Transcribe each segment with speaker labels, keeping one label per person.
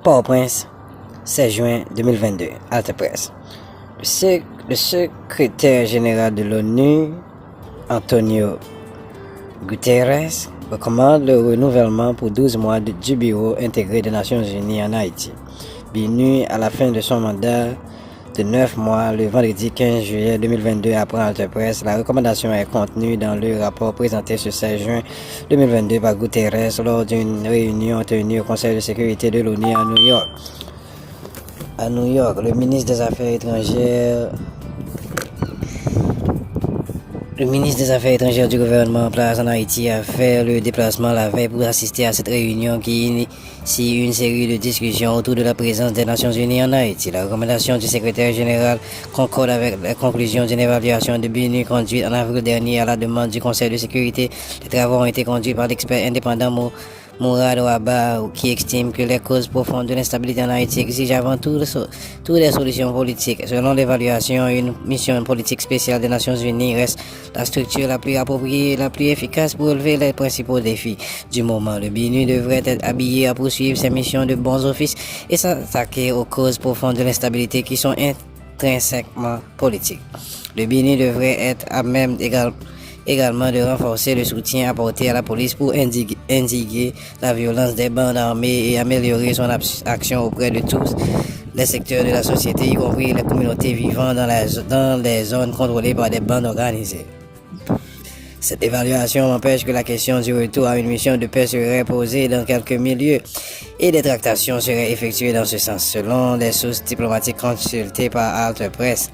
Speaker 1: Port-au-Prince, 16 juin 2022, Alta Presse. Le secrétaire général de l'ONU, Antonio Guterres, recommande le renouvellement pour 12 mois du Bureau intégré des Nations Unies en Haïti. BNU, à la fin de son mandat de 9 mois, le vendredi 15 juillet 2022, après Alta Presse, la recommandation est contenue dans le rapport présenté ce 16 juin 2022 par Guterres lors d'une réunion tenue au Conseil de sécurité de l'ONU à New York. À New York, le ministre des Affaires étrangères du gouvernement en place en Haïti a fait le déplacement la veille pour assister à cette réunion qui initie une série de discussions autour de la présence des Nations Unies en Haïti. La recommandation du secrétaire général concorde avec la conclusion d'une évaluation de BNU conduite en avril dernier à la demande du Conseil de sécurité. Les travaux ont été conduits par l'expert indépendant Mourad Ouaba, qui estime que les causes profondes de l'instabilité en Haïti exigent avant tout des solutions politiques. Selon l'évaluation, une mission politique spéciale des Nations Unies reste la structure la plus appropriée et la plus efficace pour relever les principaux défis du moment. Le BNU devrait être habillé à poursuivre ses missions de bons offices et s'attaquer aux causes profondes de l'instabilité qui sont intrinsèquement politiques. Le BNU devrait être à même également de renforcer le soutien apporté à la police pour endiguer la violence des bandes armées et améliorer son action auprès de tous les secteurs de la société, y compris les communautés vivant dans les zones contrôlées par des bandes organisées. Cette évaluation empêche que la question du retour à une mission de paix serait posée dans quelques milieux et des tractations seraient effectuées dans ce sens, selon des sources diplomatiques consultées par Alta Presse.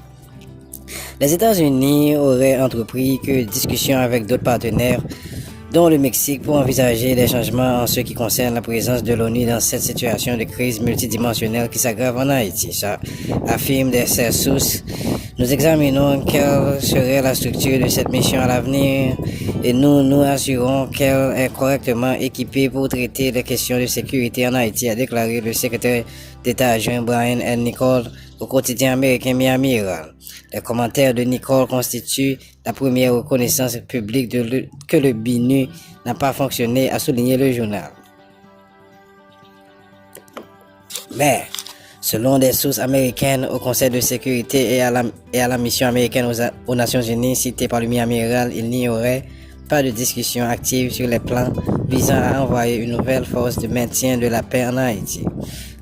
Speaker 1: Les États-Unis auraient entrepris que discussions avec d'autres partenaires, dont le Mexique, pour envisager des changements en ce qui concerne la présence de l'ONU dans cette situation de crise multidimensionnelle qui s'aggrave en Haïti. Ça affirme ces sources. Nous examinons quelle serait la structure de cette mission à l'avenir et nous nous assurons qu'elle est correctement équipée pour traiter les questions de sécurité en Haïti, a déclaré le secrétaire d'État adjoint Brian L. Nichols au quotidien américain Miami Herald. Les commentaires de Nichols constituent la première reconnaissance publique que le BNU n'a pas fonctionné, a souligné le journal. Mais, selon des sources américaines au Conseil de sécurité et à la mission américaine aux Nations Unies citée par le Miami Herald, il n'y aurait pas de discussion active sur les plans visant à envoyer une nouvelle force de maintien de la paix en Haïti.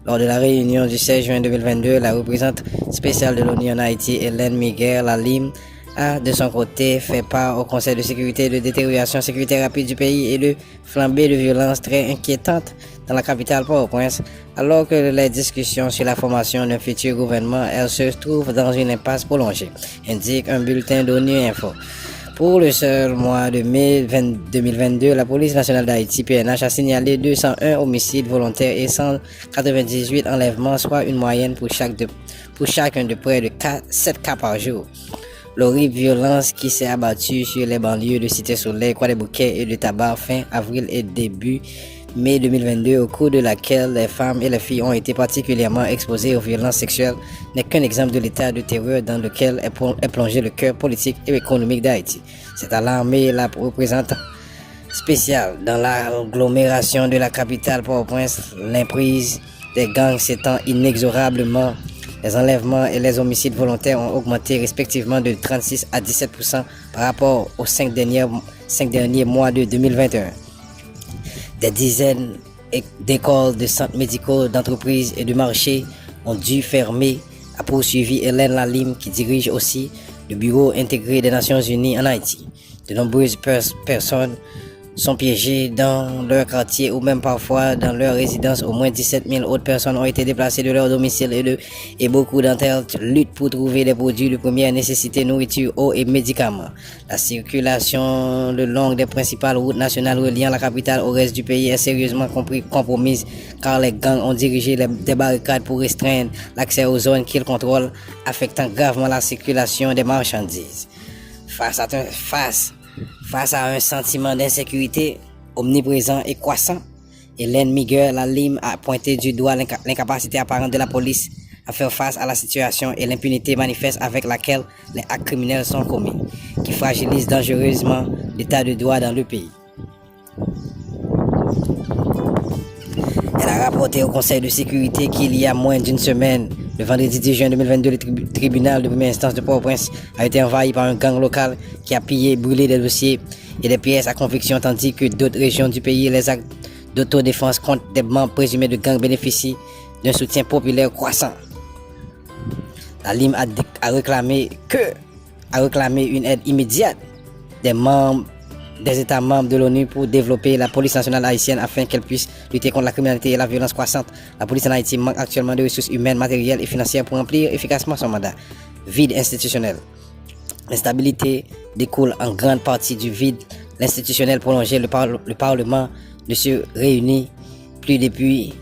Speaker 1: Lors de la réunion du 16 juin 2022, la représentante spéciale de l'ONU en Haïti, Hélène Miguel Lalim, a de son côté fait part au Conseil de sécurité de détérioration sécuritaire rapide du pays et de flambée de violence très inquiétante dans la capitale Port-au-Prince. Alors que les discussions sur la formation d'un futur gouvernement, elle se trouve dans une impasse prolongée, indique un bulletin d'ONU Info. Pour le seul mois de mai 2022, la police nationale d'Haïti, PNH, a signalé 201 homicides volontaires et 198 enlèvements, soit une moyenne pour chacun de près de 7 cas par jour. L'horrible violence qui s'est abattue sur les banlieues de Cité-Soleil, Croix-des-Bouquets et de Tabar fin avril et début mai 2022, au cours de laquelle les femmes et les filles ont été particulièrement exposées aux violences sexuelles, n'est qu'un exemple de l'état de terreur dans lequel est plongé le cœur politique et économique d'Haïti. C'est alarmé la représentante spéciale dans l'agglomération de la capitale Port-au-Prince, l'emprise des gangs s'étend inexorablement. Les enlèvements et les homicides volontaires ont augmenté respectivement de 36 à 17% par rapport aux 5 derniers mois de 2021. Des dizaines d'écoles, de centres médicaux, d'entreprises et de marchés ont dû fermer, a poursuivi Hélène Lalim, qui dirige aussi le Bureau intégré des Nations Unies en Haïti. De nombreuses personnes sont piégées dans leur quartier ou même parfois dans leur résidence. Au moins 17 000 autres personnes ont été déplacées de leur domicile et beaucoup d'entre elles luttent pour trouver des produits de première nécessité, nourriture, eau et médicaments. La circulation le long des principales routes nationales reliant la capitale au reste du pays est sérieusement compromise car les gangs ont dirigé des barricades pour restreindre l'accès aux zones qu'ils contrôlent, affectant gravement la circulation des marchandises. Face à un sentiment d'insécurité omniprésent et croissant, Hélène Miguel Lalim a pointé du doigt l'incapacité apparente de la police à faire face à la situation et l'impunité manifeste avec laquelle les actes criminels sont commis, qui fragilise dangereusement l'état de droit dans le pays. Elle a rapporté au Conseil de sécurité qu'il y a moins d'une semaine, le vendredi 10 juin 2022, le tribunal de première instance de Port-au-Prince a été envahi par un gang local qui a pillé, brûlé des dossiers et des pièces à conviction, tandis que d'autres régions du pays, les actes d'autodéfense contre des membres présumés de gangs bénéficient d'un soutien populaire croissant. La LIM a réclamé une aide immédiate des États membres de l'ONU pour développer la police nationale haïtienne afin qu'elle puisse lutter contre la criminalité et la violence croissante. La police en Haïti manque actuellement de ressources humaines, matérielles et financières pour remplir efficacement son mandat. Vide institutionnel. L'instabilité découle en grande partie du vide institutionnel prolongé. Le Parlement ne se réunit plus depuis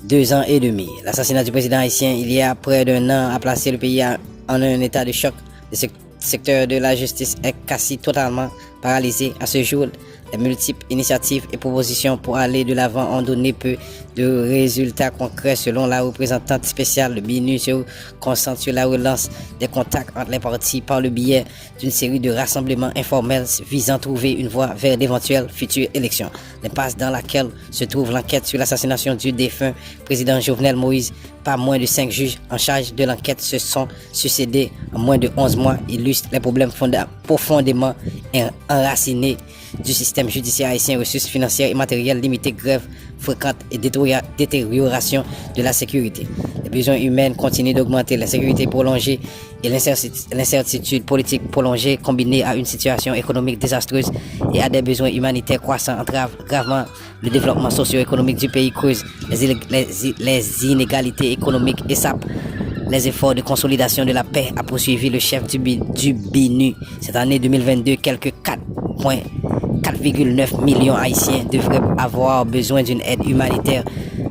Speaker 1: 2 ans et demi. L'assassinat du président haïtien il y a près d'un an a placé le pays en un état de choc. Le secteur de la justice est quasi totalement paralysé. À ce jour, les multiples initiatives et propositions pour aller de l'avant ont donné peu de résultats concrets. Selon la représentante spéciale, le BINU se concentre sur la relance des contacts entre les partis par le biais d'une série de rassemblements informels visant à trouver une voie vers d'éventuelles futures élections. L'impasse dans laquelle se trouve l'enquête sur l'assassination du défunt président Jovenel Moïse. Pas moins de 5 juges en charge de l'enquête se sont succédés en moins de 11 mois, illustrent les problèmes profondément enracinés du système judiciaire haïtien, ressources financières et matérielles limitées, grèves fréquentes et détérioration de la sécurité. Les besoins humains continuent d'augmenter, l'insécurité prolongée et l'incertitude politique prolongée combinée à une situation économique désastreuse et à des besoins humanitaires croissants entravent gravement le développement socio-économique du pays, creuse les inégalités économiques et sapent les efforts de consolidation de la paix, a poursuivi le chef du BINU. Cette année 2022, quelques 4,9 millions haïtiens devraient avoir besoin d'une aide humanitaire,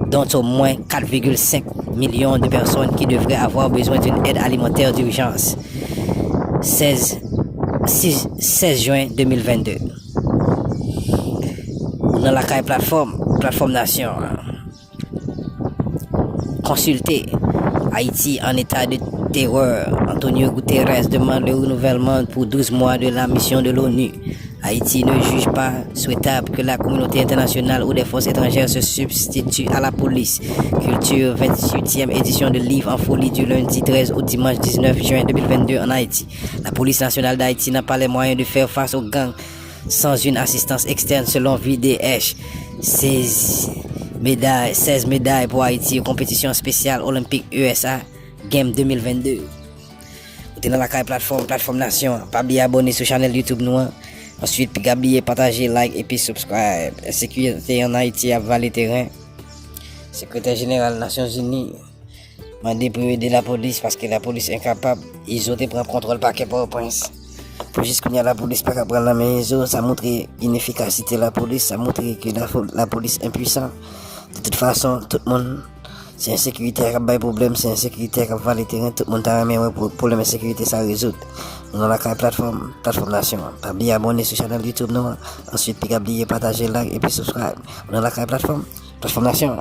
Speaker 1: dont au moins 4,5 millions de personnes qui devraient avoir besoin d'une aide alimentaire d'urgence. 16 juin 2022. Dans la CAI plateforme Nation. Consultez. Haïti en état de terreur. Antonio Guterres demande le renouvellement pour 12 mois de la mission de l'ONU. Haïti ne juge pas souhaitable que la communauté internationale ou des forces étrangères se substituent à la police. Culture, 28e édition de Livre en folie du lundi 13 au dimanche 19 juin 2022 en Haïti. La police nationale d'Haïti n'a pas les moyens de faire face aux gangs sans une assistance externe selon VDH. 16 médailles pour Haïti aux compétitions spéciales olympiques USA Game 2022. Vous êtes dans la CAI plateforme Nation. Pas oublier abonner sur la chaîne YouTube nous. Ensuite, puis oublier partager, like et puis subscribe. La sécurité en Haïti a valet terrain. Secrétaire général des Nations Unies m'a dit pour aider la police parce que la police est incapable. Ils ont pris contrôle paquet Port-au-Prince. Pour juste qu'il y a la police pas prendre la main, ça montre l'inefficacité de la police, ça montre que la police est impuissante. De toute façon, tout le monde, c'est insécurité qui a des problèmes, c'est insécurité qui a les terrains, tout le monde a un problème de sécurité, ça résout. Nous avons la plateforme Nation. Pas oublier abonner sur la chaîne YouTube, ensuite, puis oublier partager, like et puis subscribe. Nous avons la plateforme Nation.